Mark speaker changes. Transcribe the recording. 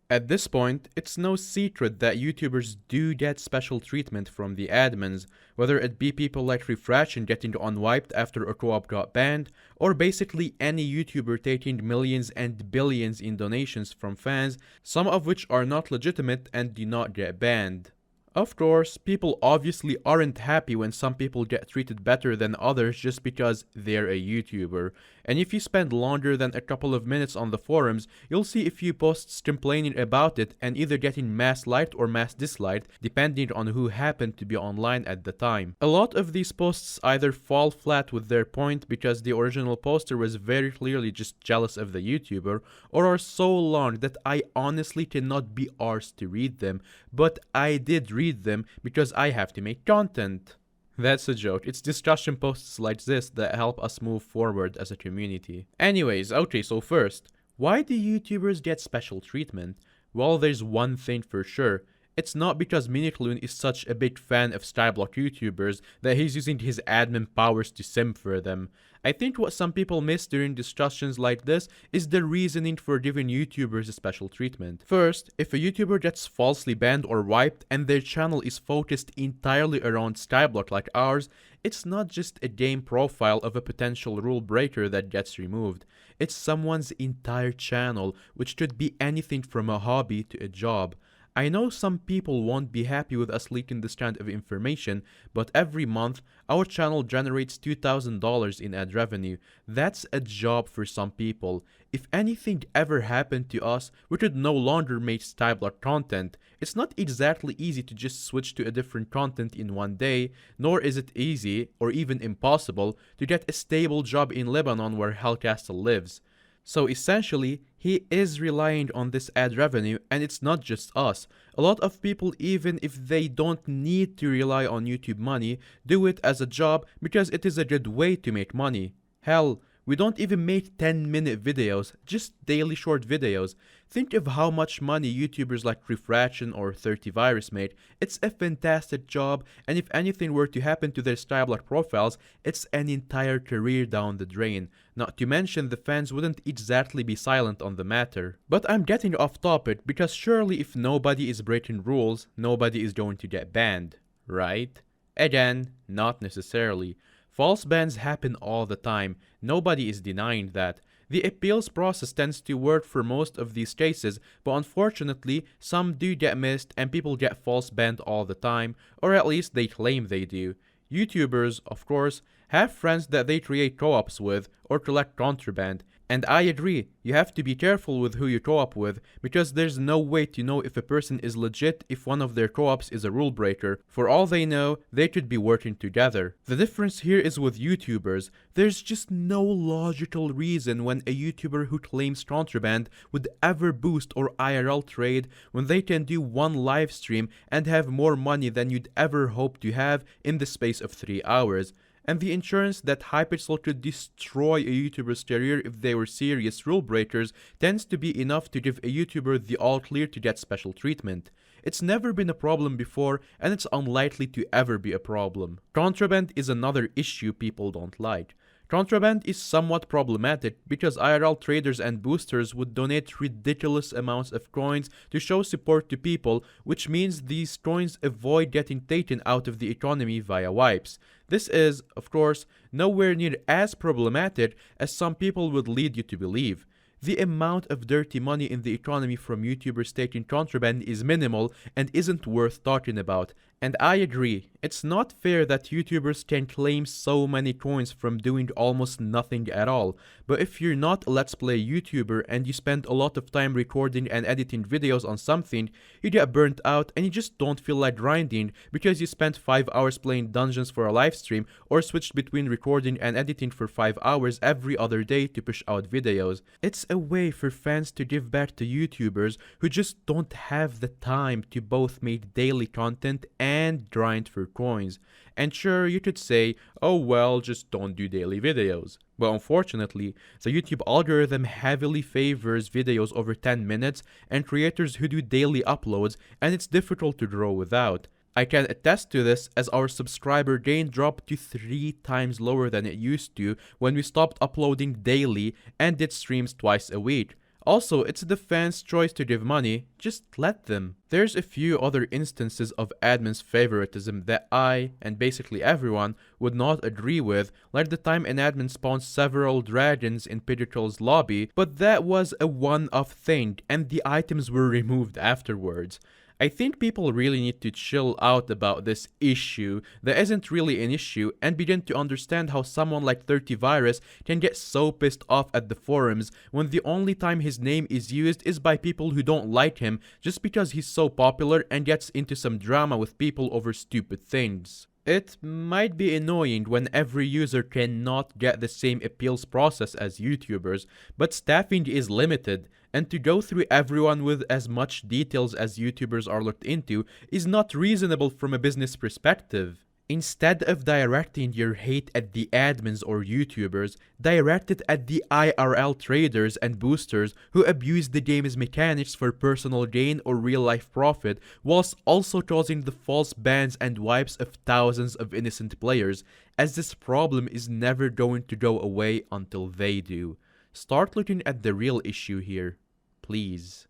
Speaker 1: At this point, it's no secret that YouTubers do get special treatment from the admins, whether it be people like Refraction getting unwiped after a co-op got banned, or basically any YouTuber taking millions and billions in donations from fans, some of which are not legitimate and do not get banned. Of course, people obviously aren't happy when some people get treated better than others just because they're a YouTuber. And if you spend longer than a couple of minutes on the forums, you'll see a few posts complaining about it and either getting mass liked or mass disliked, depending on who happened to be online at the time. A lot of these posts either fall flat with their point because the original poster was very clearly just jealous of the YouTuber, or are so long that I honestly cannot be arsed to read them, but I did read them because I have to make content. That's a joke. It's discussion posts like this that help us move forward as a community. Anyways, okay, so first, why do YouTubers get special treatment? Well, there's one thing for sure. It's not because Minikloon is such a big fan of Skyblock YouTubers that he's using his admin powers to simp for them. I think what some people miss during discussions like this is the reasoning for giving YouTubers a special treatment. First, if a YouTuber gets falsely banned or wiped and their channel is focused entirely around Skyblock like ours, it's not just a game profile of a potential rule breaker that gets removed. It's someone's entire channel, which could be anything from a hobby to a job. I know some people won't be happy with us leaking this kind of information, but every month, our channel generates $2,000 in ad revenue. That's a job for some people. If anything ever happened to us, we could no longer make Skyblock content. It's not exactly easy to just switch to a different content in one day, nor is it easy, or even impossible, to get a stable job in Lebanon where HellCastle lives. So essentially, he is relying on this ad revenue, and it's not just us. A lot of people, even if they don't need to rely on YouTube money, do it as a job because it is a good way to make money. Hell, we don't even make 10-minute videos, just daily short videos. Think of how much money YouTubers like Refraction or 30virus make. It's a fantastic job, and if anything were to happen to their Skyblock profiles, it's an entire career down the drain. Not to mention the fans wouldn't exactly be silent on the matter. But I'm getting off topic because surely if nobody is breaking rules, nobody is going to get banned, right? Again, not necessarily. False bans happen all the time, nobody is denying that. The appeals process tends to work for most of these cases, but unfortunately, some do get missed and people get false banned all the time, or at least they claim they do. YouTubers, of course, have friends that they create co-ops with or collect contraband. And I agree, you have to be careful with who you co-op with, because there's no way to know if a person is legit if one of their co-ops is a rule breaker. For all they know, they could be working together. The difference here is with YouTubers. There's just no logical reason when a YouTuber who claims contraband would ever boost or IRL trade when they can do one live stream and have more money than you'd ever hope to have in the space of 3 hours. And the insurance that Hypixel could destroy a YouTuber's career if they were serious rule breakers tends to be enough to give a YouTuber the all clear to get special treatment. It's never been a problem before, and it's unlikely to ever be a problem. Contraband is another issue people don't like. Contraband is somewhat problematic because IRL traders and boosters would donate ridiculous amounts of coins to show support to people, which means these coins avoid getting taken out of the economy via wipes. This is, of course, nowhere near as problematic as some people would lead you to believe. The amount of dirty money in the economy from YouTubers taking contraband is minimal and isn't worth talking about. And I agree, it's not fair that YouTubers can claim so many coins from doing almost nothing at all. But if you're not a Let's Play YouTuber and you spend a lot of time recording and editing videos on something, you get burnt out and you just don't feel like grinding because you spent 5 hours playing dungeons for a live stream or switched between recording and editing for 5 hours every other day to push out videos. It's a way for fans to give back to YouTubers who just don't have the time to both make daily content and grind for coins. And sure, you could say, oh well, just don't do daily videos. But unfortunately, the YouTube algorithm heavily favors videos over 10 minutes and creators who do daily uploads, and it's difficult to grow without. I can attest to this as our subscriber gain dropped to 3 times lower than it used to when we stopped uploading daily and did streams twice a week. Also, it's the fans' choice to give money, just let them. There's a few other instances of admins' favoritism that I, and basically everyone, would not agree with, like the time an admin spawned several dragons in Pidgeot's lobby, but that was a one-off thing, and the items were removed afterwards. I think people really need to chill out about this issue that isn't really an issue and begin to understand how someone like thirtyvirus can get so pissed off at the forums when the only time his name is used is by people who don't like him just because he's so popular and gets into some drama with people over stupid things. It might be annoying when every user cannot get the same appeals process as YouTubers, but staffing is limited, and to go through everyone with as much details as YouTubers are looked into is not reasonable from a business perspective. Instead of directing your hate at the admins or YouTubers, direct it at the IRL traders and boosters who abuse the game's mechanics for personal gain or real-life profit, whilst also causing the false bans and wipes of thousands of innocent players, as this problem is never going to go away until they do. Start looking at the real issue here, please.